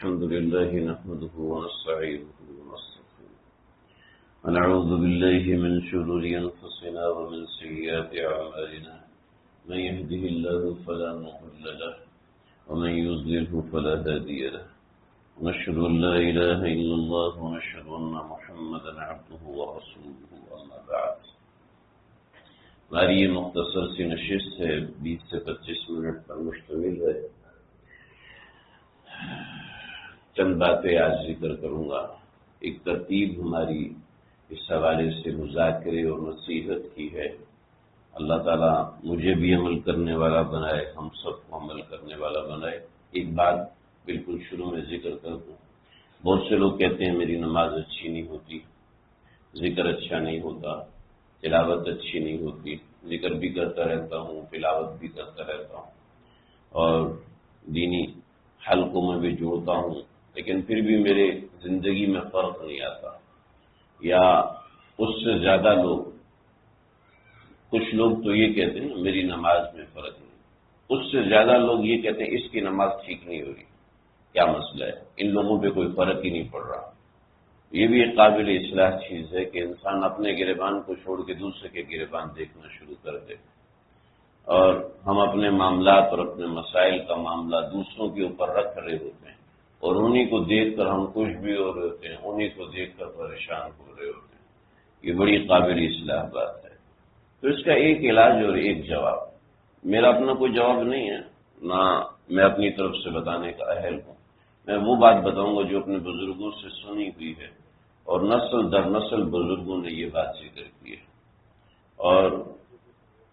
الحمد لله نحمده ونستعينه ونستغفره ونعوذ بالله من شرور أنفسنا ومن سيئات أعمالنا من يهده الله فلا مضل له ومن يضلله فلا هادي له ونشهد أن لا إله إلا الله ونشهد أن محمدا عبده ورسوله أما بعد. ہماری یہ مختصر سی نشست ہے 20 سے 25 منٹ پر مشتمل ہے. چند باتیں آج ذکر کروں گا. ایک ترتیب ہماری اس حوالے سے مذاکرے اور نصیحت کی ہے. اللہ تعالیٰ مجھے بھی عمل کرنے والا بنائے، ہم سب کو عمل کرنے والا بنائے. ایک بات بالکل شروع میں ذکر کر دوں. بہت سے لوگ کہتے ہیں میری نماز اچھی نہیں ہوتی، ذکر اچھا نہیں ہوتا، تلاوت اچھی نہیں ہوتی. ذکر بھی کرتا رہتا ہوں، تلاوت بھی کرتا رہتا ہوں اور دینی حلقوں میں بھی جوڑتا ہوں، لیکن پھر بھی میرے زندگی میں فرق نہیں آتا. یا اس سے زیادہ لوگ، کچھ لوگ تو یہ کہتے ہیں میری نماز میں فرق نہیں، اس سے زیادہ لوگ یہ کہتے ہیں اس کی نماز ٹھیک نہیں ہو رہی. کیا مسئلہ ہے؟ ان لوگوں پہ کوئی فرق ہی نہیں پڑ رہا. یہ بھی ایک قابل اصلاح چیز ہے کہ انسان اپنے گریبان کو چھوڑ کے دوسرے کے گریبان دیکھنا شروع کر دے، اور ہم اپنے معاملات اور اپنے مسائل کا معاملہ دوسروں کے اوپر رکھ رہے ہوتے ہیں، اور انہی کو دیکھ کر ہم خوش بھی ہو رہے ہوتے ہیں، انہی کو دیکھ کر پریشان ہو رہے ہوتے ہیں. یہ بڑی قابل اصلاح بات ہے. تو اس کا ایک علاج اور ایک جواب. میرا اپنا کوئی جواب نہیں ہے، نہ میں اپنی طرف سے بتانے کا اہل ہوں. میں وہ بات بتاؤں گا جو اپنے بزرگوں سے سنی ہوئی ہے، اور نسل در نسل بزرگوں نے یہ بات ذکر کی ہے، اور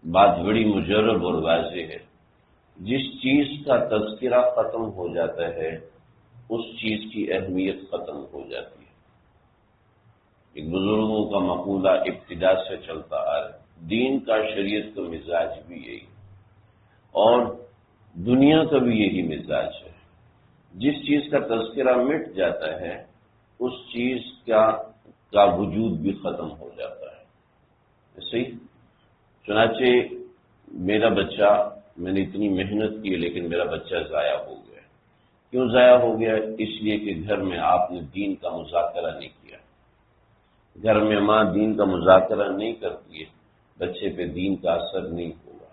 بات بڑی مجرب اور واضح ہے. جس چیز کا تذکرہ ختم ہو جاتا ہے اس چیز کی اہمیت ختم ہو جاتی ہے. ایک بزرگوں کا مقولہ ابتدا سے چلتا آ رہا ہے. دین کا، شریعت کا مزاج بھی یہی، اور دنیا کا بھی یہی مزاج ہے. جس چیز کا تذکرہ مٹ جاتا ہے اس چیز کا وجود بھی ختم ہو جاتا ہے. صحیح؟ چنانچہ میرا بچہ، میں نے اتنی محنت کی لیکن میرا بچہ ضائع ہو گیا. کیوں ضائع ہو گیا؟ اس لیے کہ گھر میں آپ نے دین کا مذاکرہ نہیں کیا. گھر میں ماں دین کا مذاکرہ نہیں کرتی ہے، بچے پہ دین کا اثر نہیں ہوگا.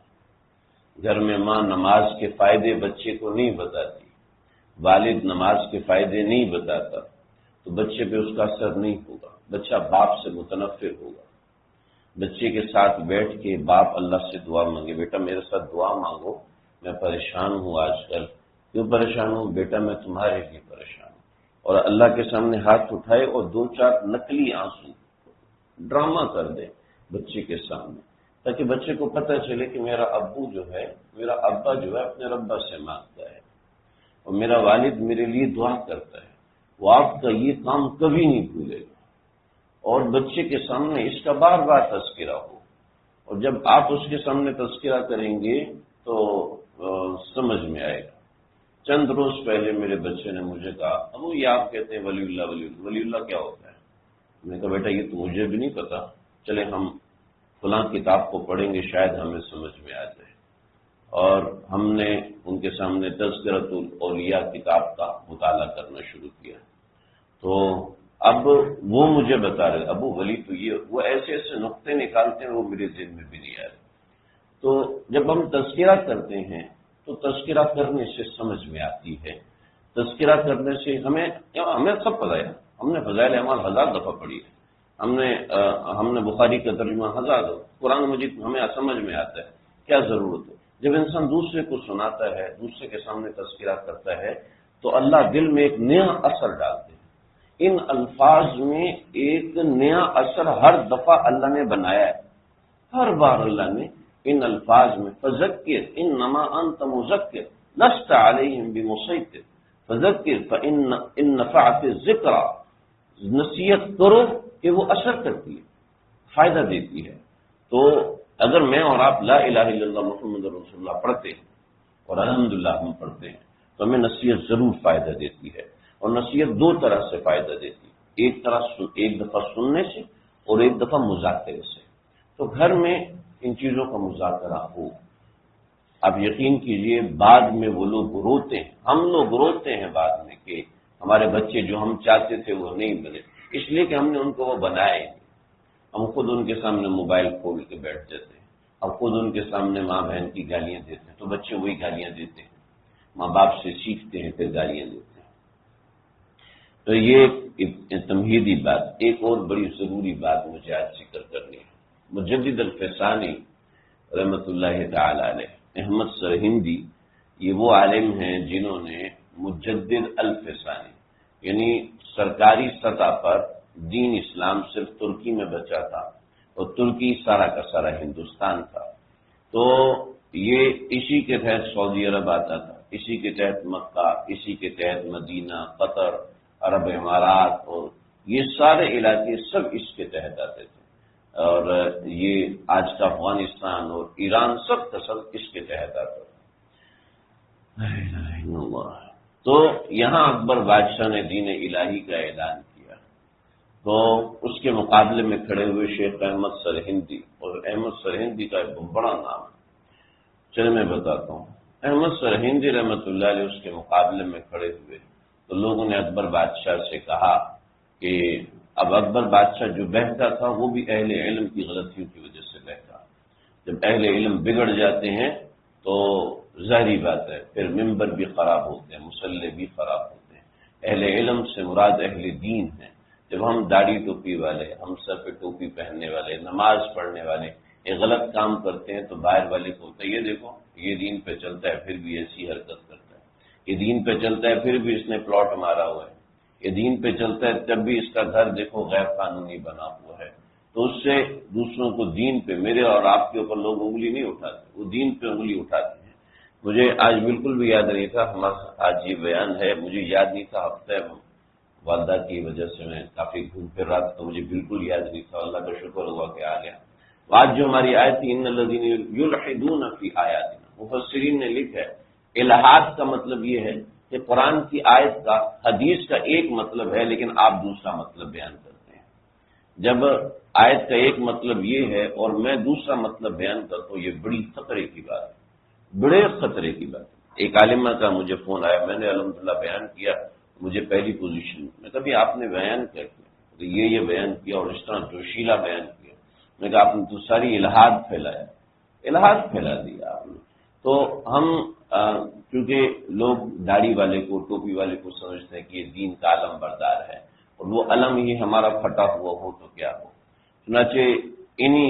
گھر میں ماں نماز کے فائدے بچے کو نہیں بتاتی، والد نماز کے فائدے نہیں بتاتا، تو بچے پہ اس کا اثر نہیں ہوگا. بچہ باپ سے متنفر ہوگا. بچے کے ساتھ بیٹھ کے باپ اللہ سے دعا مانگے، بیٹا میرے ساتھ دعا مانگو، میں پریشان ہوں آج کل. کیوں پریشان ہوں؟ بیٹا میں تمہارے لیے پریشان ہوں. اور اللہ کے سامنے ہاتھ اٹھائے اور 2-4 نقلی آنسو ڈرامہ کر دے بچے کے سامنے، تاکہ بچے کو پتہ چلے کہ میرا ابو جو ہے، میرا ابا جو ہے اپنے ربا سے مانگتا ہے، اور میرا والد میرے لیے دعا کرتا ہے. وہ آپ کا یہ کام کبھی نہیں بھولے گا. اور بچے کے سامنے اس کا بار بار تذکرہ ہو، اور جب آپ اس کے سامنے تذکرہ کریں گے تو سمجھ میں آئے گا. چند روز پہلے میرے بچے نے مجھے کہا، ابو یہ آپ کہتے ہیں ولی اللہ ولی اللہ، ولی اللہ کیا ہوتا ہے؟ میں نے کہا بیٹا یہ تو مجھے بھی نہیں پتا، چلے ہم فلاں کتاب کو پڑھیں گے، شاید ہمیں سمجھ میں آ جائے. اور ہم نے ان کے سامنے تذکرۃ الاولیاء کتاب کا مطالعہ کرنا شروع کیا. تو اب وہ مجھے بتا رہے ابو ولی تو یہ، وہ ایسے ایسے نقطے نکالتے ہیں وہ میرے ذہن میں بھی نہیں آ رہے. تو جب ہم تذکرہ کرتے ہیں تو تذکرہ کرنے سے سمجھ میں آتی ہے. تذکرہ کرنے سے ہمیں سب پتہ ہے. ہم نے فضائل اعمال 1000 دفعہ پڑھی ہے، ہم نے بخاری کا ترجمہ 1000 دفعہ، قرآن مجید ہمیں سمجھ میں آتا ہے. کیا ضرورت ہے؟ جب انسان دوسرے کو سناتا ہے، دوسرے کے سامنے تذکرہ کرتا ہے تو اللہ دل میں ایک نیا اثر ڈالتے ہیں. ان الفاظ میں ایک نیا اثر ہر دفعہ اللہ نے بنایا ہے. ہر بار اللہ نے ان الفاظ میں فذکر انما انت مذکر لست علیہم بمسیطر فذکر فان نفعت الذکری، نصیحت کرو کہ وہ اثر کرتی ہے، فائدہ دیتی ہے. تو اگر میں اور آپ لا الہ الا اللہ محمد رسول اللہ پڑھتے ہیں، اور الحمدللہ ہم پڑھتے ہیں، تو ہمیں نصیحت ضرور فائدہ دیتی ہے. اور نصیحت 2 طرح سے فائدہ دیتی ہے، ایک دفعہ سننے سے اور ایک دفعہ مذاکرے سے. تو گھر میں ان چیزوں کا مذاکرہ ہو. آپ یقین کیجئے بعد میں وہ لوگ روتے ہیں، ہم لوگ روتے ہیں بعد میں کہ ہمارے بچے جو ہم چاہتے تھے وہ نہیں بنے، اس لیے کہ ہم نے ان کو وہ بنایا ہی نہیں۔ ہم خود ان کے سامنے موبائل کھول کے بیٹھ جاتے ہیں، ہم خود ان کے سامنے ماں بہن کی گالیاں دیتے ہیں تو بچے وہی گالیاں دیتے ہیں، ماں باپ سے سیکھتے ہیں پھر گالیاں دیتے ہیں۔ تو یہ ایک تمہیدی بات۔ ایک اور بڑی ضروری بات مجھے آج ذکر کرنی ہے۔ مجدد الفسانی رحمۃ اللہ تعالی علیہ، احمد سرہندی، یہ وہ عالم ہیں جنہوں نے مجدد الفسانی یعنی سرکاری سطح پر دین اسلام صرف ترکی میں بچا تھا اور ترکی سارا کا سارا ہندوستان تھا، تو یہ اسی کے تحت سعودی عرب آتا تھا، اسی کے تحت مکہ، اسی کے تحت مدینہ، قطر، عرب امارات، اور یہ سارے علاقے سب اس کے تحت آتے تھے، اور یہ آج کا افغانستان اور ایران سب کا سب اس کے تحت آتا تھا۔ تو یہاں اکبر بادشاہ نے دین الہی کا اعلان کیا، تو اس کے مقابلے میں کھڑے ہوئے شیخ احمد سرہندی، اور احمد سرہندی کا ایک بڑا نام ہے، چلے میں بتاتا ہوں۔ احمد سرہندی رحمۃ اللہ علیہ اس کے مقابلے میں کھڑے ہوئے تو لوگوں نے اکبر بادشاہ سے کہا کہ اب اکبر بادشاہ جو بہتا تھا وہ بھی اہل علم کی غلطیوں کی وجہ سے بہتا، جب اہل علم بگڑ جاتے ہیں تو ظاہری بات ہے پھر ممبر بھی خراب ہوتے ہیں، مصلی بھی خراب ہوتے ہیں۔ اہل علم سے مراد اہل دین ہیں۔ جب ہم داڑھی ٹوپی والے، ہم سر پہ ٹوپی پہننے والے، نماز پڑھنے والے یہ غلط کام کرتے ہیں تو باہر والے کو ہوتا ہے یہ دیکھو یہ دین پہ چلتا ہے پھر بھی ایسی حرکت کرتا ہے، یہ دین پہ چلتا ہے پھر بھی اس نے پلاٹ مارا ہوا ہے، یہ دین پہ چلتا ہے تب بھی اس کا گھر دیکھو غیر قانونی بنا ہوا ہے، تو اس سے دوسروں کو دین پہ، میرے اور آپ کے اوپر لوگ انگلی نہیں اٹھاتے، وہ دین پہ انگلی اٹھاتے ہیں۔ مجھے آج بالکل بھی یاد نہیں تھا، ہمارا آج یہ بیان ہے، مجھے یاد نہیں تھا، ہفتہ والدہ کی وجہ سے میں کافی گھوم پھر رہا تھا تو مجھے بالکل یاد نہیں تھا، اللہ کا شکر ہوا کہ آ گیا۔ آج جو ہماری آیت تھی ان الذین یلحدون فی آیاتنا، مفسرین نے لکھا ہے الحاد کا مطلب یہ ہے کہ قرآن کی آیت کا، حدیث کا ایک مطلب ہے لیکن آپ دوسرا مطلب بیان کرتے ہیں۔ جب آیت کا ایک مطلب یہ ہے اور میں دوسرا مطلب بیان کرتا ہوں، یہ بڑی خطرے کی بات ہے، بڑے خطرے کی بات ہے۔ ایک عالمہ کا مجھے فون آیا، میں نے الحمدللہ بیان کیا، مجھے پہلی پوزیشن میں کبھی آپ نے بیان کیا تو یہ بیان کیا اور اس طرح جوشیلا بیان کیا، میں کہا آپ نے تو ساری الہاد پھیلایا، الہاد پھیلا دیا آپ نے۔ تو ہم چونکہ لوگ داڑھی والے کو، ٹوپی والے کو سمجھتے ہیں کہ یہ دین کا علم بردار ہے، اور وہ علم ہی ہمارا پھٹا ہوا ہو تو کیا ہو۔ چنانچہ انہی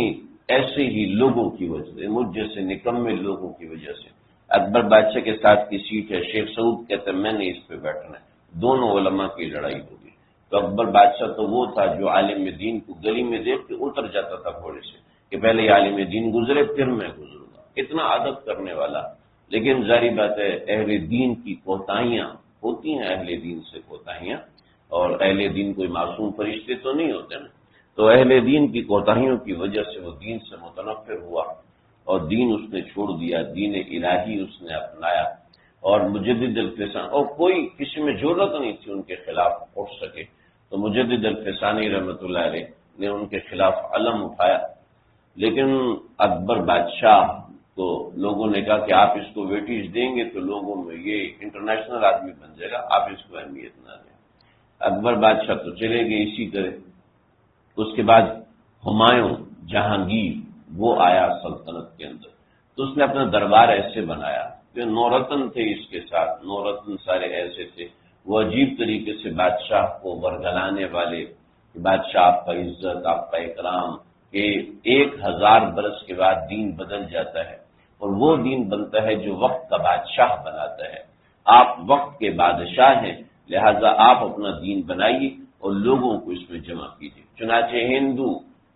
ایسے ہی لوگوں کی وجہ سے، مجھ جیسے نکمے لوگوں کی وجہ سے اکبر بادشاہ کے ساتھ کی سیٹ ہے، شیخ سعود کہتے ہیں میں نے اس پہ بیٹھنا ہے، دونوں علماء کی لڑائی ہوگی۔ تو اکبر بادشاہ تو وہ تھا جو عالم دین کو گلی میں دیکھ کے اتر جاتا تھا گھوڑے سے کہ پہلے یہ عالم دین گزرے پھر میں گزروں گا، اتنا ادب کرنے والا۔ لیکن ظاہری بات ہے اہل دین کی کوتاہیاں ہوتی ہیں، اہل دین سے کوتاہیاں، اور اہل دین کوئی معصوم فرشتے تو نہیں ہوتے نا، تو اہل دین کی کوتاہیوں کی وجہ سے وہ دین سے متنفر ہوا اور دین اس نے چھوڑ دیا، دین الہی اس نے اپنایا، اور مجدد الفسانی، اور کوئی کسی میں جرأت نہیں تھی ان کے خلاف اٹھ سکے، تو مجدد الفسانی رحمۃ اللہ علیہ نے ان کے خلاف علم اٹھایا۔ لیکن اکبر بادشاہ کو لوگوں نے کہا کہ آپ اس کو ویٹیج دیں گے تو لوگوں میں یہ انٹرنیشنل آدمی بن جائے گا، آپ اس کو اہمیت نہ دیں۔ اکبر بادشاہ تو چلے گئے اسی طرح۔ اس کے بعد ہمایوں جہانگیر وہ آیا سلطنت کے اندر، تو اس نے اپنا دربار ایسے بنایا کہ نورتن تھے اس کے ساتھ، نورتن سارے ایسے تھے، وہ عجیب طریقے سے بادشاہ کو ورگلانے والے، کہ بادشاہ آپ کا عزت، آپ کا اکرام، کہ 1000 برس کے بعد دین بدل جاتا ہے اور وہ دین بنتا ہے جو وقت کا بادشاہ بناتا ہے۔ آپ وقت کے بادشاہ ہیں، لہذا آپ اپنا دین بنائیے اور لوگوں کو اس میں جمع کیجیے۔ چنانچہ ہندو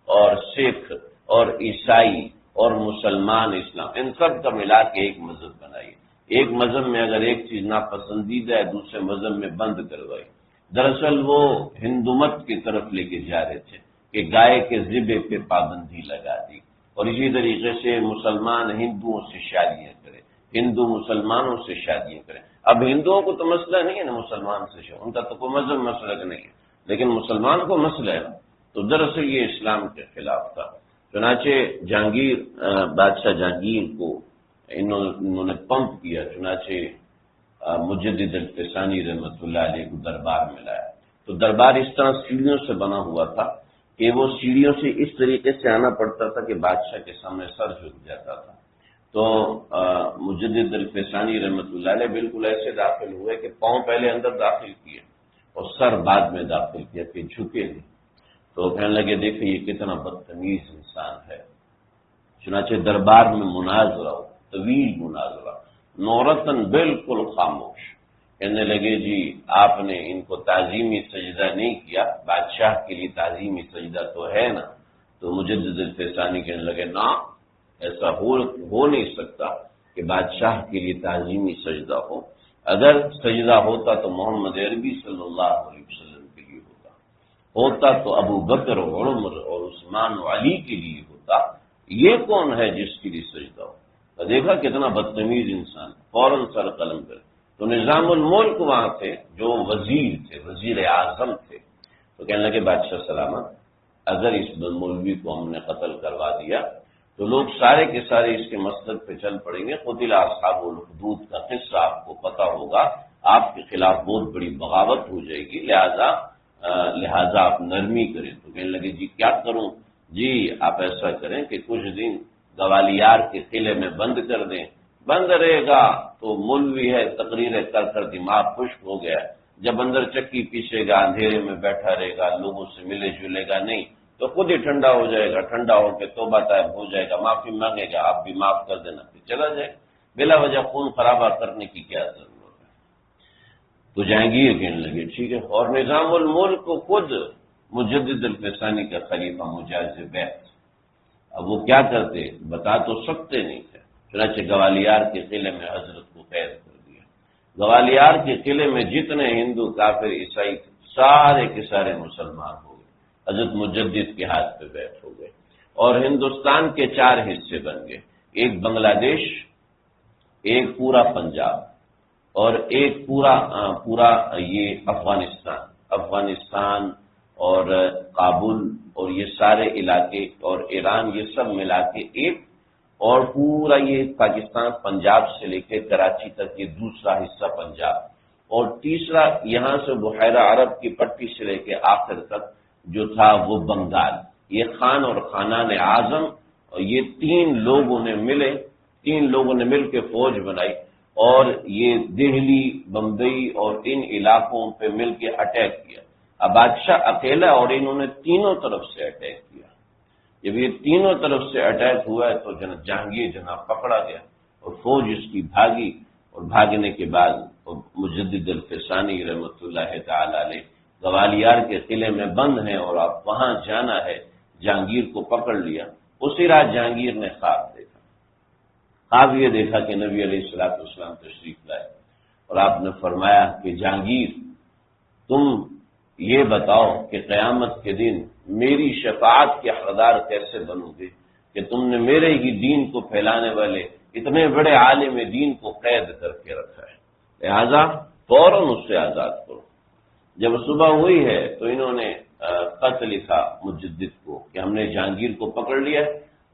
اور سکھ اور عیسائی اور مسلمان، اسلام، ان سب کا ملا کے ایک مذہب بنائیے۔ ایک مذہب میں اگر ایک چیز ناپسندیدہ ہے دوسرے مذہب میں بند کروائی۔ دراصل وہ ہندو مت کی طرف لے کے جا رہے تھے کہ گائے کے ذبح پہ پابندی لگا دی، اور اسی طریقے سے مسلمان ہندوؤں سے شادیاں کریں، ہندو مسلمانوں سے شادیاں کریں۔ اب ہندوؤں کو تو مسئلہ نہیں ہے نا مسلمان سے ان کا تو کوئی مذہب مسئلہ نہیں ہے، لیکن مسلمان کو مسئلہ ہے نا، تو دراصل یہ اسلام کے خلاف تھا۔ چنانچہ بادشاہ جہانگیر کو انہوں نے پمپ کیا، چنانچہ مجدد الفسانی رحمۃ اللہ علیہ کو دربار میں لایا، تو دربار اس طرح سیڑھیوں سے بنا ہوا تھا کہ وہ سیڑھیوں سے اس طریقے سے آنا پڑتا تھا کہ بادشاہ کے سامنے سر جھک جاتا تھا۔ تو مجدد الفسانی رحمۃ اللہ علیہ بالکل ایسے داخل ہوئے کہ پاؤں پہلے اندر داخل کیے اور سر بعد میں داخل کیا کہ جھکے نہیں۔ تو کہنے لگے دیکھیں یہ کتنا بدتمیز انسان ہے۔ چنانچہ دربار میں مناظرہ ہو، طویل مناظرہ، نورتن بالکل خاموش۔ کہنے لگے جی آپ نے ان کو تعظیمی سجدہ نہیں کیا، بادشاہ کے لیے تعظیمی سجدہ تو ہے نا۔ تو مجدد الفسانی کہنے لگے نا، ایسا ہو نہیں سکتا کہ بادشاہ کے لیے تعظیمی سجدہ ہو۔ اگر سجدہ ہوتا تو محمد عربی صلی اللہ علیہ وسلم کے لیے ہوتا تو ابو بکر اور عمر اور عثمان و علی کے لیے ہوتا، یہ کون ہے جس کے لیے سجدہ ہو؟ تو دیکھا کتنا بدتمیز انسان، فوراً سر قلم کر۔ تو نظام الملک وہاں تھے جو وزیر تھے، وزیر اعظم تھے، تو کہنے لگے بادشاہ سلامت، اگر اس مولوی کو ہم نے قتل کروا دیا تو لوگ سارے کے سارے اس کے مسلک پہ چل پڑیں گے۔ قتل اصحاب الحدود کا قصہ آپ کو پتا ہوگا، آپ کے خلاف بہت بڑی بغاوت ہو جائے گی، لہذا آپ نرمی کریں۔ تو کہنے لگے جی کیا کروں؟ جی آپ ایسا کریں کہ کچھ دن گوالیار کے قلعے میں بند کر دیں، بند رہے گا تو مولوی ہے، تقریریں کر کر دماغ خشک ہو گیا، جب اندر چکی پیسے گا، اندھیرے میں بیٹھا رہے گا، لوگوں سے ملے جلے گا نہیں، تو خود ہی ٹھنڈا ہو جائے گا، ٹھنڈا ہو کے توبہ طائب ہو جائے گا، معافی مانگے گا، آپ بھی معاف کر دینا، پھر چلا جائے گا۔ بلا وجہ خون خرابہ کرنے کی کیا ضرورت ہے؟ تو جہانگیر کہنے لگے ٹھیک ہے، اور نظام الملک کو خود مجدد الفسانی کا خلیفہ مجاز بیعت، اب وہ کیا کرتے بتا تو سکتے نہیں تھے، چنانچہ گوالیار کے قلعے میں حضرت کو قید کر دیا۔ گوالیار کے قلعے میں جتنے ہندو کافر عیسائی تھے سارے کے سارے مسلمان ہو گئے، حضرت مجدد کے ہاتھ پہ بیعت ہو گئے، اور ہندوستان کے 4 حصے بن گئے، ایک بنگلہ دیش، ایک پورا پنجاب، اور ایک پورا یہ افغانستان اور کابل اور یہ سارے علاقے اور ایران، یہ سب ملا کے ایک، اور پورا یہ پاکستان پنجاب سے لے کے کراچی تک یہ دوسرا حصہ پنجاب، اور تیسرا یہاں سے بحیرہ عرب کی پٹی سے لے کے آخر تک جو تھا وہ بنگال۔ یہ خان اور خانان اعظم اور یہ 3 لوگوں نے مل کے فوج بنائی، اور یہ دہلی، بمبئی اور ان علاقوں پہ مل کے اٹیک کیا۔ اب بادشاہ اکیلا، اور انہوں نے تینوں طرف سے اٹیک کیا۔ جب یہ تینوں طرف سے اٹیک ہوا ہے تو جہانگیر جناب پکڑا گیا، اور فوج اس کی بھاگی، اور بھاگنے کے بعد مجدد الفسانی رحمۃ اللہ تعالی علیہ گوالیار کے قلعے میں بند ہیں، اور اب وہاں جانا ہے، جہانگیر کو پکڑ لیا۔ اسی رات جہانگیر نے خواب دیکھا، خواب یہ دیکھا کہ نبی علیہ الصلوۃ والسلام تشریف لائے، اور آپ نے فرمایا کہ جہانگیر تم یہ بتاؤ کہ قیامت کے دن میری شفاعت کے حقدار کیسے بنو گے کہ تم نے میرے ہی دین کو پھیلانے والے اتنے بڑے عالم دین کو قید کر کے رکھا ہے، لہذا فوراً اس سے آزاد کرو۔ جب صبح ہوئی ہے تو انہوں نے خط لکھا مجدد کو کہ ہم نے جہانگیر کو پکڑ لیا،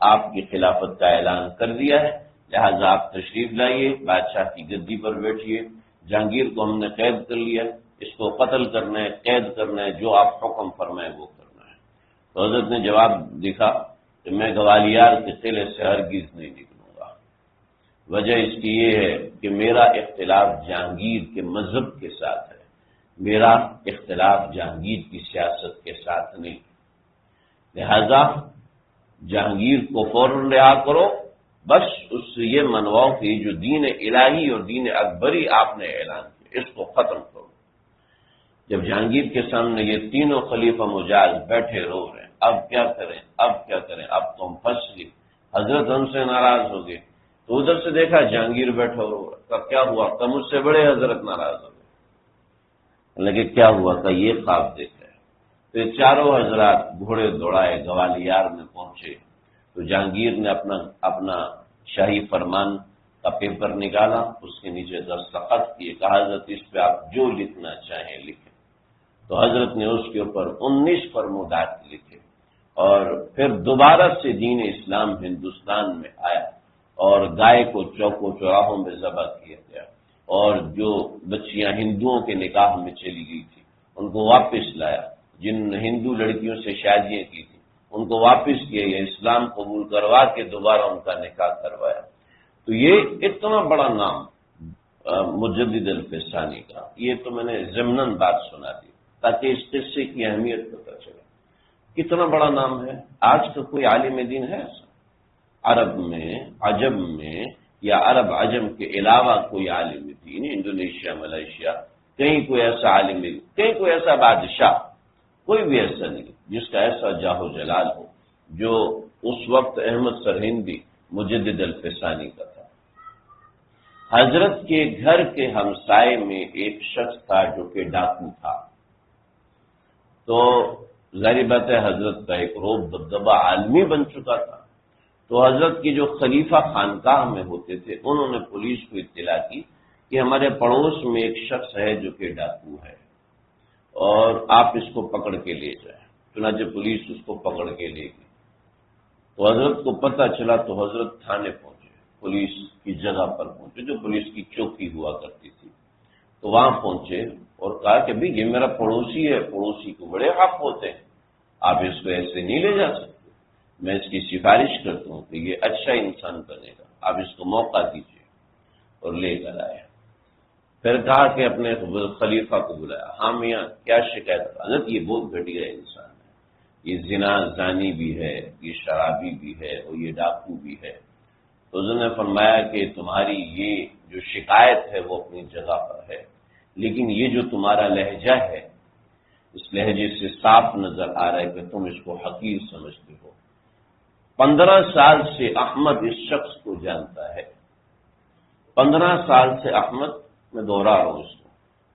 آپ کی خلافت کا اعلان کر دیا ہے، لہذا آپ تشریف لائیے، بادشاہ کی گدی پر بیٹھیے، جہانگیر کو ہم نے قید کر لیا، اس کو قتل کرنا ہے، قید کرنا ہے، جو آپ حکم فرمائیں وہ کرنا ہے۔ تو حضرت نے جواب لکھا کہ میں گوالیار کے قلعے سے ہرگز نہیں نکلوں گا، وجہ اس کی یہ ہے کہ میرا اختلاف جہانگیر کے مذہب کے ساتھ ہے، میرا اختلاف جہانگیر کی سیاست کے ساتھ نہیں، لہذا جہانگیر کو فوراً رہا کرو، بس اس سے یہ منواؤ کہ جو دین الہی اور دین اکبری آپ نے اعلان کیا اس کو ختم کرو۔ جب جہانگیر کے سامنے یہ تینوں خلیفہ مجاز بیٹھے رو رہے ہیں، اب کیا کریں، اب تو ہم پھنس گئے، حضرت ہم سے ناراض ہو گئے، تو ادھر سے دیکھا جہانگیر بیٹھا رو رہا، تب کیا ہوا کہ مجھ سے بڑے حضرت ناراض ہو گئے، لگے کیا ہوا تھا، یہ خواب دیکھا ہے۔ تو یہ چاروں حضرات گھوڑے دوڑائے گوالیار میں پہنچے، تو جہانگیر نے اپنا شاہی فرمان کا پیپر نکالا، اس کے نیچے دستخط کیے، کہا حضرت اس پہ آپ جو لکھنا چاہیں لکھیں۔ تو حضرت نے اس کے اوپر 19 فرمودات لکھے، اور پھر دوبارہ سے دین اسلام ہندوستان میں آیا، اور گائے کو چوکوں چوراہوں میں ذبح کیا گیا، اور جو بچیاں ہندوؤں کے نکاح میں چلی گئی تھی ان کو واپس لایا، جن ہندو لڑکیوں سے شادیاں کی تھی ان کو واپس کیا، یہ اسلام قبول کروا کے دوبارہ ان کا نکاح کروایا۔ تو یہ اتنا بڑا نام مجدد الفسانی کا، یہ تو میں نے ضمناً بات سنا دی تاکہ اس قصے کی اہمیت پتہ چلے، کتنا بڑا نام ہے۔ آج تو کوئی عالم دین ہے ایسا عرب میں، عجم میں، یا عرب عجم کے علاوہ کوئی عالم دین، انڈونیشیا، ملائیشیا، کہیں کوئی ایسا عالم دین، کہیں کوئی ایسا بادشاہ، کوئی بھی ایسا نہیں جس کا ایسا جاہ و جلال ہو جو اس وقت احمد سرہندی مجدد الفسانی کا تھا۔ حضرت کے گھر کے ہمسائے میں ایک شخص تھا جو کہ ڈاکو تھا، تو ظاہر بات ہے حضرت کا ایک روب دبدبہ عالمی بن چکا تھا، تو حضرت کی جو خلیفہ خانقاہ میں ہوتے تھے انہوں نے پولیس کو اطلاع کی کہ ہمارے پڑوس میں ایک شخص ہے جو کہ ڈاکو ہے اور آپ اس کو پکڑ کے لے جائیں۔ چنانچہ پولیس اس کو پکڑ کے لے گئی، تو حضرت کو پتہ چلا تو حضرت تھانے پہنچے، پولیس کی جگہ پر پہنچے جو پولیس کی چوکی ہوا کرتی تھی، تو وہاں پہنچے اور کہا کہ بھئی یہ میرا پڑوسی ہے، پڑوسی کو بڑے حق ہوتے ہیں، آپ اس کو ایسے نہیں لے جا سکتے، میں اس کی سفارش کرتا ہوں کہ یہ اچھا انسان بنے گا، آپ اس کو موقع دیجیے، اور لے کر آئے۔ پھر کہا کہ اپنے خلیفہ کو بلایا، ہاں میاں کیا شکایت؟ حضرت یہ بہت گھٹیا انسان ہے، یہ زنا زانی بھی ہے، یہ شرابی بھی ہے اور یہ ڈاکو بھی ہے۔ تو حضرت نے فرمایا کہ تمہاری یہ جو شکایت ہے وہ اپنی جگہ پر ہے، لیکن یہ جو تمہارا لہجہ ہے اس لہجے سے صاف نظر آ رہا ہے کہ تم اس کو حقیر سمجھتے ہو۔ 15 سال سے احمد اس شخص کو جانتا ہے، 15 سال سے احمد، میں دوہرا رہا ہوں اس کو،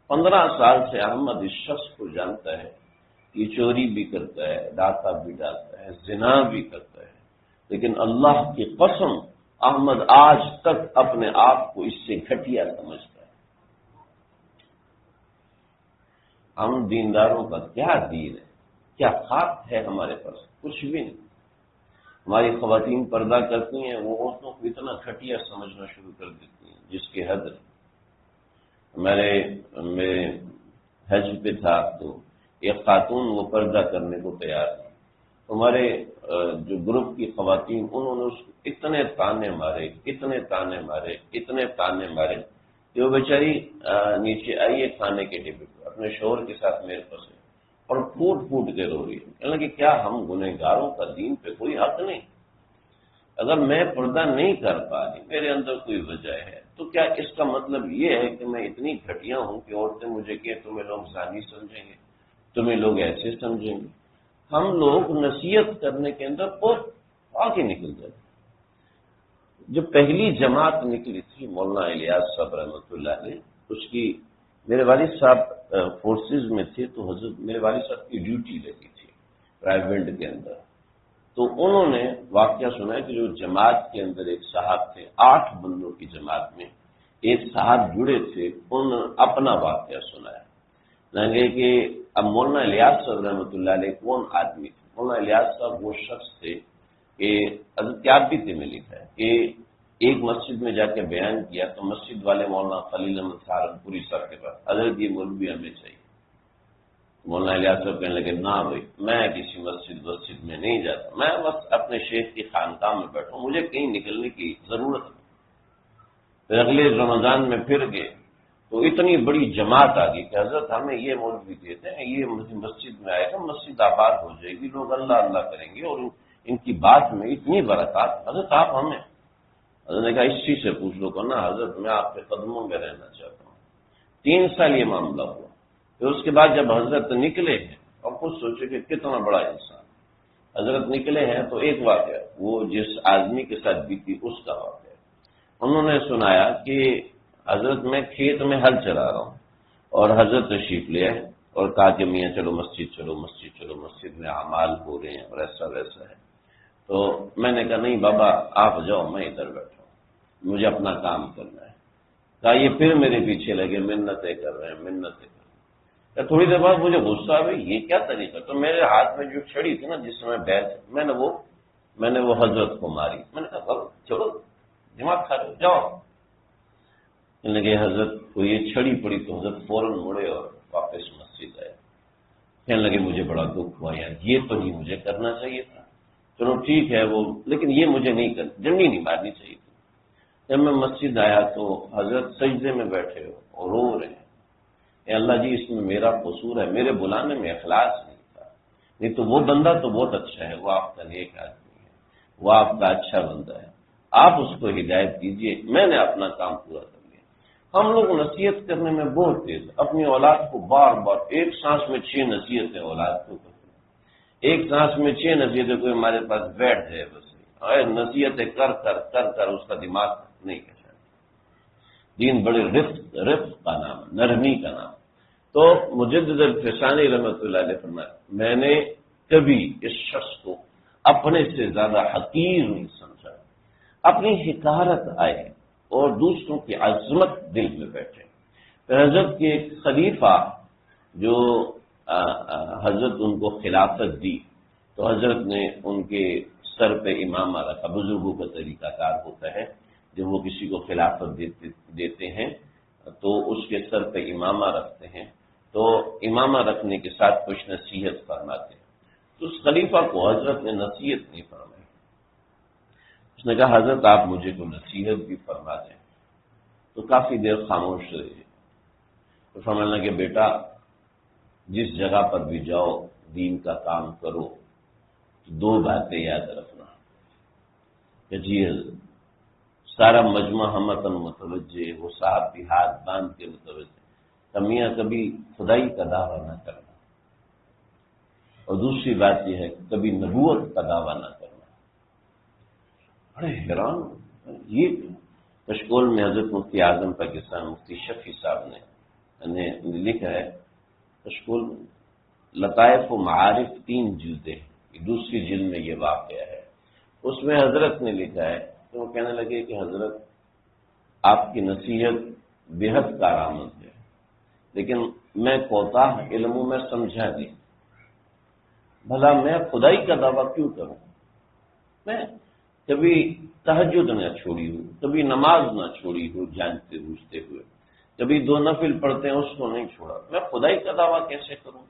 15 سال سے احمد اس شخص کو جانتا ہے، یہ چوری بھی کرتا ہے، ڈاکہ بھی ڈالتا ہے، زنا بھی کرتا ہے، لیکن اللہ کی قسم احمد آج تک اپنے آپ کو اس سے گھٹیا سمجھتا ہے۔ ہم دینداروں کا کیا دین ہے، کیا خاک ہے ہمارے پاس؟ کچھ بھی نہیں۔ ہماری خواتین پردہ کرتی ہیں، وہ عورتوں کو اتنا گھٹیا سمجھنا شروع کر دیتی ہیں جس کی حد ہے۔ میں حج پہ تھا تو ایک خاتون وہ پردہ کرنے کو تیار تھی، ہمارے جو گروپ کی خواتین انہوں نے اس کو اتنے تانے مارے کہ وہ بیچاری نیچے آئی ہے کھانے کے ڈبے پہ اپنے شوہر کے ساتھ میرے پاس ہے اور پھوٹ کے رو رہی ہے، کہنے کہ کیا ہم گنہگاروں کا دین پہ کوئی حق نہیں؟ اگر میں پردہ نہیں کر پا رہی، میرے اندر کوئی وجہ ہے، تو کیا اس کا مطلب یہ ہے کہ میں اتنی گھٹیا ہوں کہ عورتیں مجھے کہ تمہیں لوگ زانی سمجھیں گے، تمہیں لوگ ایسے سمجھیں گے؟ ہم لوگ نصیحت کرنے کے اندر بہت آگے نکل جاتے۔ جو پہلی جماعت نکلی تھی مولانا الیاس صاحب رحمۃ اللہ علیہ، اس کی میرے والد صاحب فورسز میں تھے، تو حضرت میرے والد صاحب کی ڈیوٹی لگی تھی پرائیویٹ کے اندر، تو انہوں نے واقعہ سنا کہ جو جماعت کے اندر ایک صاحب تھے، 8 بندوں کی جماعت میں ایک صاحب جڑے تھے، انہوں نے اپنا واقعہ سنایا لگے کہ اب مولانا الیاس صاحب رحمۃ اللہ علیہ کون آدمی تھے؟ مولانا الیاس صاحب وہ شخص تھے کہ حضرت کیابی میں لکھا ہے کہ ایک مسجد میں جا کے بیان کیا تو مسجد والے مولانا خلیل احمد سہارنپوری صاحب کے پاس، حضرت یہ مولوی ہمیں چاہیے۔ مولانا الیاس صاحب کہنے لگے نہ بھائی، میں کسی مسجد میں نہیں جاتا، میں بس اپنے شیخ کی خانقاہ میں بیٹھا ہوں، مجھے کہیں نکلنے کی ضرورت نہیں۔ پھر اگلے رمضان میں پھر گئے تو اتنی بڑی جماعت آ گئی کہ حضرت ہمیں یہ مولوی دیتے ہیں، یہ مسجد میں آئے گا، مسجد آباد ہو جائے گی، لوگ اللہ اللہ کریں گے اور ان کی بات میں اتنی برکات، حضرت آپ ہمیں، حضرت نے کہا اس چیز سے پوچھ لو کرنا حضرت میں آپ کے قدموں میں رہنا چاہتا ہوں۔ 3 سال یہ معاملہ ہوا، پھر اس کے بعد جب حضرت نکلے ہیں اور خود سوچے کہ کتنا بڑا انسان، حضرت نکلے ہیں تو ایک واقعہ وہ جس آدمی کے ساتھ بیتی اس کا واقعہ، انہوں نے سنایا کہ حضرت میں کھیت میں ہل چلا رہا ہوں اور حضرت تشریف لے آئے اور کہا کہ میاں چلو مسجد میں اعمال ہو رہے ہیں اور ایسا ویسا ہے، تو میں نے کہا نہیں بابا آپ جاؤ، میں ادھر بیٹھا ہوں، مجھے اپنا کام کرنا ہے۔ کہا یہ پھر میرے پیچھے لگے منتیں کر رہے ہیں۔ تھوڑی دیر بعد مجھے غصہ آ گئی، یہ کیا طریقہ؟ تو میرے ہاتھ میں جو چھڑی تھی نا جس میں بیت، میں نے وہ حضرت کو ماری، میں نے کہا چلو دماغ کھا رہے ہو، جاؤ۔ کہنے لگے حضرت کو یہ چھڑی پڑی تو حضرت فوراً مڑے اور واپس مسجد آئے. کہنے لگے مجھے بڑا دکھ ہوا یار، یہ تو نہیں مجھے کرنا چاہیے تھا. چلو ٹھیک ہے وہ، لیکن یہ مجھے نہیں ڈنڈی نہیں مارنی چاہیے تھی. جب میں مسجد آیا تو حضرت سجدے میں بیٹھے ہو اور رو رہے ہیں، اے اللہ جی اس میں میرا قصور ہے، میرے بلانے میں اخلاص نہیں تھا، نہیں تو وہ بندہ تو بہت اچھا ہے، وہ آپ کا نیک آدمی ہے، وہ آپ کا اچھا بندہ ہے، آپ اس کو ہدایت دیجیے، میں نے اپنا کام پورا کر لیا. ہم لوگ نصیحت کرنے میں بہت تیز، اپنی اولاد کو بار بار ایک سانس میں 6 نصیحتیں اولاد کو کرتے ہیں، ایک سانس میں 6 نصیحتیں. کوئی ہمارے پاس بیٹھ جائے بس نصیحتیں کر کر کر کر اس کا دماغ نہیں کر. دین بڑے رفق کا نام، نرمی کا نام. تو مجدد الفسانی رحمۃ اللہ علیہ فرمایا میں نے کبھی اس شخص کو اپنے سے زیادہ حقیر نہیں سمجھا. اپنی حقارت آئے اور دوسروں کی عظمت دل میں بیٹھے. حضرت کے ایک خلیفہ جو حضرت ان کو خلافت دی تو حضرت نے ان کے سر پہ امامہ رکھا. بزرگوں کا طریقہ کار ہوتا ہے جب وہ کسی کو خلافت دیتے ہیں تو اس کے سر پہ امامہ رکھتے ہیں، تو امامہ رکھنے کے ساتھ کچھ نصیحت فرماتے ہیں. تو اس خلیفہ کو حضرت نے نصیحت نہیں فرمائی. اس نے کہا حضرت آپ مجھے کو نصیحت بھی فرما دیں. تو کافی دیر خاموش رہے. تو فرمانے لگے بیٹا جس جگہ پر بھی جاؤ دین کا کام کرو، 2 باتیں یاد رکھنا کہ جی حضرت سارا مجمع ہمتن متوجہ، وہ صاحب بھی ہاتھ باندھ کے متوجہ، کمیاں کبھی خدائی کا دعویٰ نہ کرنا، اور دوسری بات یہ ہے کبھی نبوت کا دعویٰ نہ کرنا. بڑے حیران یہ کشکول میں حضرت مفتی اعظم پاکستان مفتی شفیع صاحب نے لکھا ہے. کشکول لطائف و معارف 3 جلدیں، دوسری جلد میں یہ واقعہ ہے. اس میں حضرت نے لکھا ہے تو وہ کہنے لگے کہ حضرت آپ کی نصیحت بے حد کارآمد ہے، لیکن میں کوتاہ علموں میں سمجھا نہیں. بھلا میں خدائی کا دعویٰ کیوں کروں؟ میں کبھی تہجد نہ چھوڑی ہوں، کبھی نماز نہ چھوڑی ہوں جانتے بوجھتے ہوئے، کبھی 2 نفل پڑھتے ہیں اس کو نہیں چھوڑا. میں خدائی کا دعویٰ کیسے کروں؟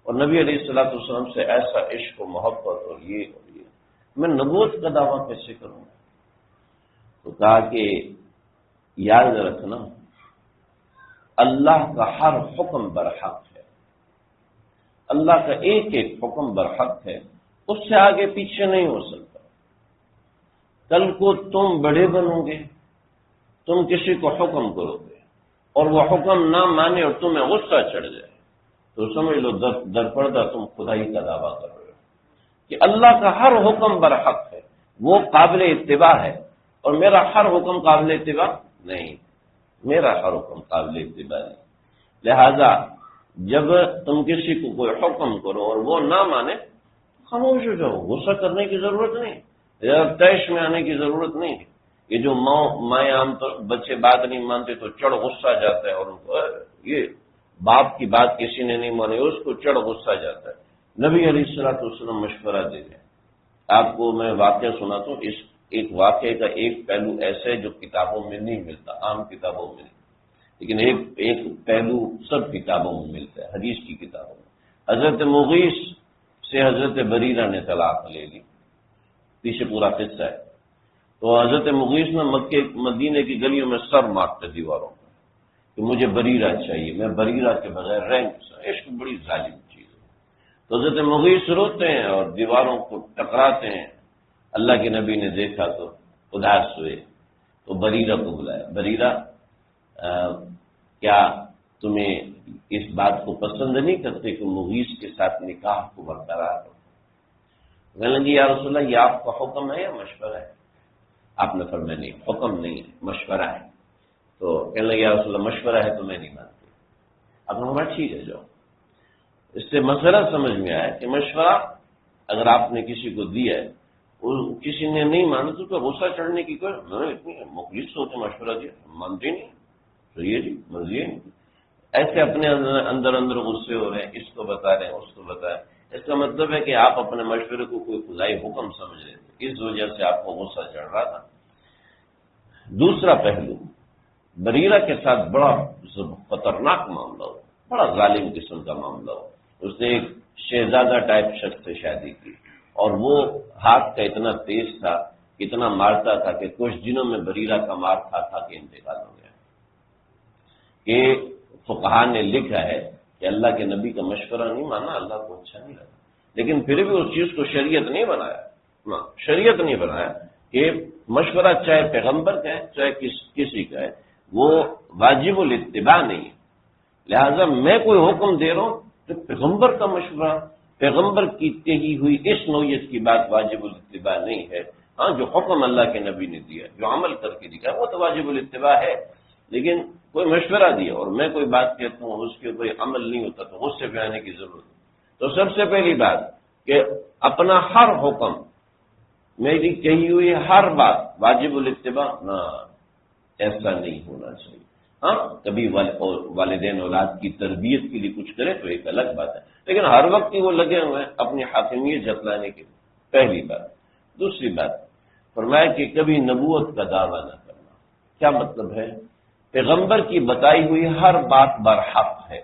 اور نبی علیہ الصلوۃ والسلام سے ایسا عشق و محبت اور یہ میں نبوت کا دعویٰ کیسے کروں؟ تو کہا کہ یاد رکھنا اللہ کا ہر حکم برحق ہے، اللہ کا ایک ایک حکم برحق ہے، اس سے آگے پیچھے نہیں ہو سکتا. کل کو تم بڑے بنو گے، تم کسی کو حکم کرو گے اور وہ حکم نہ مانے اور تمہیں غصہ چڑھ جائے تو سمجھ لو در پردہ تم خدائی کا دعویٰ کر رہے ہو. کہ اللہ کا ہر حکم برحق ہے، وہ قابل اتباع ہے، اور میرا ہر حکم قابل اتباع نہیں، میرا ہر حکم قابل اتباع نہیں. لہذا جب تم کسی کو کوئی حکم کرو اور وہ نہ مانے خاموش ہو جاؤ، غصہ کرنے کی ضرورت نہیں، تیش میں آنے کی ضرورت نہیں. یہ جو مائیں عام طور بچے بات نہیں مانتے تو چڑھ غصہ جاتا ہے، اور ان کو یہ باپ کی بات کسی نے نہیں مانی اس کو چڑھ غصہ جاتا ہے. نبی علیہ الصلوۃ والسلام مشورہ دے دیں. آپ کو میں واقعہ سناتا ہوں. اس ایک واقعے کا ایک پہلو ایسا ہے جو کتابوں میں نہیں ملتا، عام کتابوں میں نہیں، لیکن ایک پہلو سب کتابوں میں ملتا ہے، حدیث کی کتابوں میں. حضرت مغیث سے حضرت بریرہ نے طلاق لے لی، پیچھے پورا قصہ ہے. تو حضرت مغیث نے مکے مدینے کی گلیوں میں سر مارتے دیواروں پر کہ مجھے بریرہ چاہیے، میں بریرہ کے بغیر رہ نہیں سکتا. عشق بڑی ظالم چیز ہے. تو حضرت مغیث روتے ہیں اور دیواروں کو ٹکراتے ہیں. اللہ کے نبی نے دیکھا تو اداس ہوئے تو بریرہ کو بلایا. بریرہ کیا تمہیں اس بات کو پسند نہیں کرتے کہ مغیث کے ساتھ نکاح کو برقرار کرو؟ کہنے لگی یا رسول اللہ یہ آپ کا حکم ہے یا مشورہ ہے؟ آپ نے فرمایا نہیں، حکم نہیں ہے، مشورہ ہے. تو کہنے لگے یا رسول اللہ مشورہ ہے تو میں نہیں مانتی. آپ نے فرمایا ٹھیک ہے جاؤ. اس سے مسئلہ سمجھ میں آیا کہ مشورہ اگر آپ نے کسی کو دیا ہے کسی نے نہیں مانا تو کیا غصہ چڑھنے کی کوئی اتنی مخلص ہوتے مشورہ دیا مانتے نہیں تو یہ جی مرضی نہیں. ایسے اپنے اندر غصے ہو رہے ہیں، اس کو بتا رہے ہیں اس کو بتا رہے ہیں. اس کا مطلب ہے کہ آپ اپنے مشورے کو کوئی خدائی حکم سمجھ رہے تھے، اس وجہ سے آپ کو غصہ چڑھ رہا تھا. دوسرا پہلو بریرہ کے ساتھ بڑا خطرناک معاملہ ہو، بڑا ظالم قسم کا معاملہ ہو. اس نے ایک شہزادہ ٹائپ شخص سے شادی کی، اور وہ ہاتھ کا اتنا تیز تھا، اتنا مارتا تھا کہ کچھ دنوں میں بریرہ کا مار کھا کے انتقال ہو گیا. کہ فقہا نے لکھا ہے کہ اللہ کے نبی کا مشورہ نہیں مانا، اللہ کو اچھا نہیں لگا، لیکن پھر بھی اس چیز کو شریعت نہیں بنایا. شریعت نہیں بنایا کہ مشورہ چاہے پیغمبر کا ہے چاہے کسی کا ہے، وہ واجب الاتباع نہیں ہے. لہذا میں کوئی حکم دے رہا ہوں تو پیغمبر کا مشورہ، پیغمبر کی کہی ہوئی اس نوعیت کی بات واجب الاتباع نہیں ہے. ہاں، جو حکم اللہ کے نبی نے دیا، جو عمل کر کے دکھا، وہ تو واجب الاتباع ہے. لیکن کوئی مشورہ دیا اور میں کوئی بات کہتا ہوں اس کے کوئی عمل نہیں ہوتا تو غصے پہ آنے کی ضرورت ہے. تو سب سے پہلی بات کہ اپنا ہر حکم، میری کہی ہوئی ہر بات واجب الاتباع نہ، ایسا نہیں ہونا چاہیے. ہاں، کبھی والدین اولاد کی تربیت کے لیے کچھ کرے تو ایک الگ بات ہے، لیکن ہر وقت ہی وہ لگے ہوئے ہیں اپنی حاکمیت جتلانے کے لیے. پہلی بات. دوسری بات فرمایا کہ کبھی نبوت کا دعویٰ نہ کرنا. کیا مطلب ہے؟ پیغمبر کی بتائی ہوئی ہر بات برحق ہے.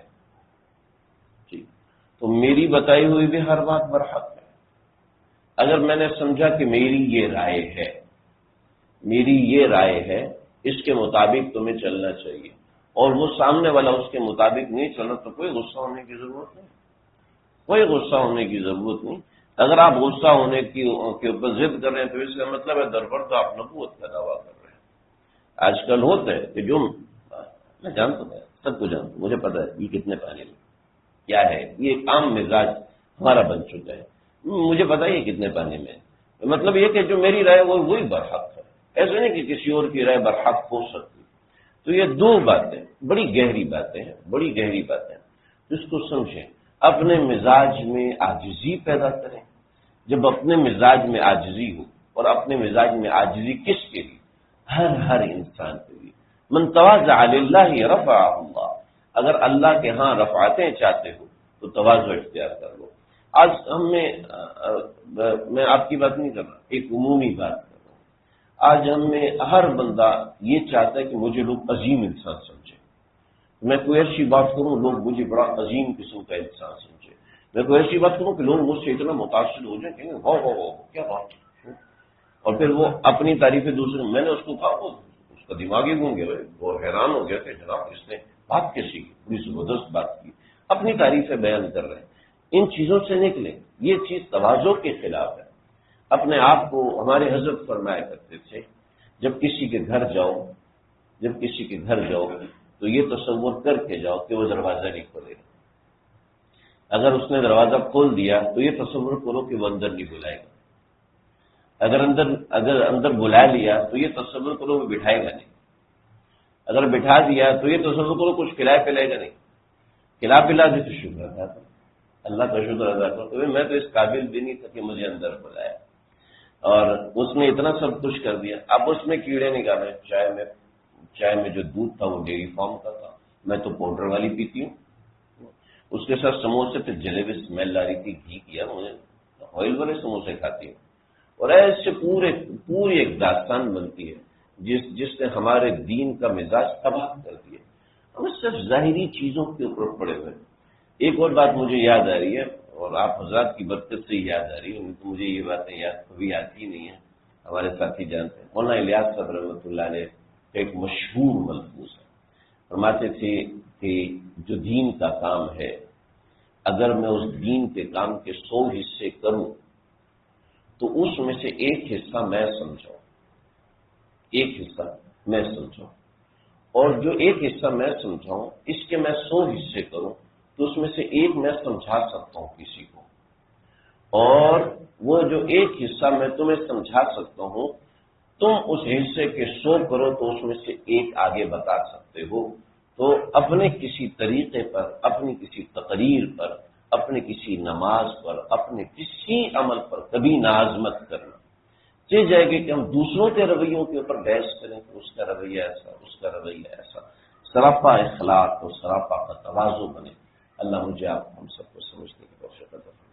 ٹھیک، تو میری بتائی ہوئی بھی ہر بات برحق ہے. اگر میں نے سمجھا کہ میری یہ رائے ہے، میری یہ رائے ہے، اس کے مطابق تمہیں چلنا چاہیے، اور وہ سامنے والا اس کے مطابق نہیں چل رہا تو کوئی غصہ ہونے کی ضرورت نہیں. کوئی غصہ ہونے کی ضرورت نہیں. اگر آپ غصہ ہونے کے اوپر ضد کر رہے ہیں تو اس کا مطلب ہے در پر تو آپ نبوت کا دعویٰ کر رہے ہیں. آج کل ہوتا ہے کہ جو میں جانتا ہوں، سب کو جانتا ہوں، مجھے پتا ہے یہ کتنے پانی میں کیا ہے، یہ ایک عام مزاج ہمارا بن چکا ہے. مجھے پتا ہے یہ کتنے پانی میں ہے. مطلب یہ کہ جو میری رائے وہی برحق ہے، ایسا نہیں کہ کسی اور کی رائے برحق ہو سکتی. تو یہ دو باتیں بڑی گہری باتیں ہیں، بڑی گہری باتیں. اس کو سمجھیں. اپنے مزاج میں عاجزی پیدا کریں. جب اپنے مزاج میں عاجزی ہو، اور اپنے مزاج میں عاجزی کس کے لیے؟ ہر انسان کے لیے. من تواضع للہ رفعہ اللہ. اگر اللہ کے ہاں رفعتیں چاہتے ہو تو تواضع اختیار کر لو. آج میں آپ کی بات نہیں کر رہا، ایک عمومی بات کر رہا ہوں. آج ہم میں ہر بندہ یہ چاہتا ہے کہ مجھے لوگ عظیم انسان سمجھیں. میں کوئی ایسی بات کروں لوگ مجھے بڑا عظیم قسم کا انسان سمجھے. میں کوئی ایسی بات کروں کہ لوگ مجھ سے اتنا متاثر ہو جائیں کہ واہ کیا بات ہے. اور پھر وہ اپنی تعریفیں دوسرے، میں نے اس کو کہا وہ اس کا دماغ ہی گھوم گیا، وہ حیران ہو گیا کہ جناب اس نے بات کیسی کی، بڑی زبردست بات کی. اپنی تعریفیں بیان کر رہے ہیں. ان چیزوں سے نکلیں. یہ چیز تواضع کے خلاف ہے. اپنے آپ کو ہمارے حضرت فرمایا کرتے تھے جب کسی کے گھر جاؤ تو یہ تصور کر کے جاؤ کہ وہ دروازہ نہیں کھولے گا. اگر اس نے دروازہ کھول دیا تو یہ تصور کرو کہ وہ اندر نہیں بلائے گا. اگر اندر بلا لیا تو یہ تصور کرو وہ بٹھائے گا نہیں. اگر بٹھا دیا تو یہ تصور کرو کچھ کھلائے پلائے گا نہیں. کھلا پلا دی تو شکر ادا کرو، اللہ کا شکر ادا کرو کہ میں تو اس قابل بھی نہیں تھا کہ مجھے اندر بلایا، اور اس نے اتنا سب کچھ کر دیا. اب اس میں کیڑے نکالے. چائے میں جو دودھ تھا وہ ڈیری فارم کا تھا، میں تو پاؤڈر والی پیتی ہوں. اس کے ساتھ سموسے پہ جلے ہوئے اسمیل آ رہی تھی گھی کیا، مجھے آئل والے سموسے کھاتی ہوں. اور ایسے پوری ایک داستان بنتی ہے جس نے ہمارے دین کا مزاج تباہ کر دیا. ہم صرف ظاہری چیزوں کے اوپر پڑے ہوئے. ایک اور بات مجھے یاد آ رہی ہے، اور آپ حضرات کی برکت سے یاد آ رہی ہے، تو مجھے یہ باتیں کبھی آتی نہیں ہیں. ہمارے ساتھی جانتے ہیں، مولانا الیاس صاحب رحمۃ اللہ علیہ ایک مشہور ملفوظ ہے. فرماتے تھے کہ جو دین کا کام ہے، اگر میں اس دین کے کام کے 100 حصے کروں تو اس میں سے ایک حصہ میں سمجھاؤں، اور جو ایک حصہ میں سمجھاؤں اس کے میں 100 حصے کروں تو اس میں سے ایک میں سمجھا سکتا ہوں کسی کو، اور وہ جو ایک حصہ میں تمہیں سمجھا سکتا ہوں تم اس حصے کے 100 کرو تو اس میں سے ایک آگے بتا سکتے ہو. تو اپنے کسی طریقے پر، اپنی کسی تقریر پر، اپنے کسی نماز پر، اپنے کسی عمل پر کبھی ناز مت کرنا. چل جائے گی کہ ہم دوسروں کے رویوں کے اوپر بحث کریں کہ اس کا رویہ ایسا، اس کا رویہ ایسا. سراپا اخلاق اور سراپا کا تواضع بنے. اللہ مجھے آپ ہم سب کو سمجھنے کی توفیق عطا فرمائے.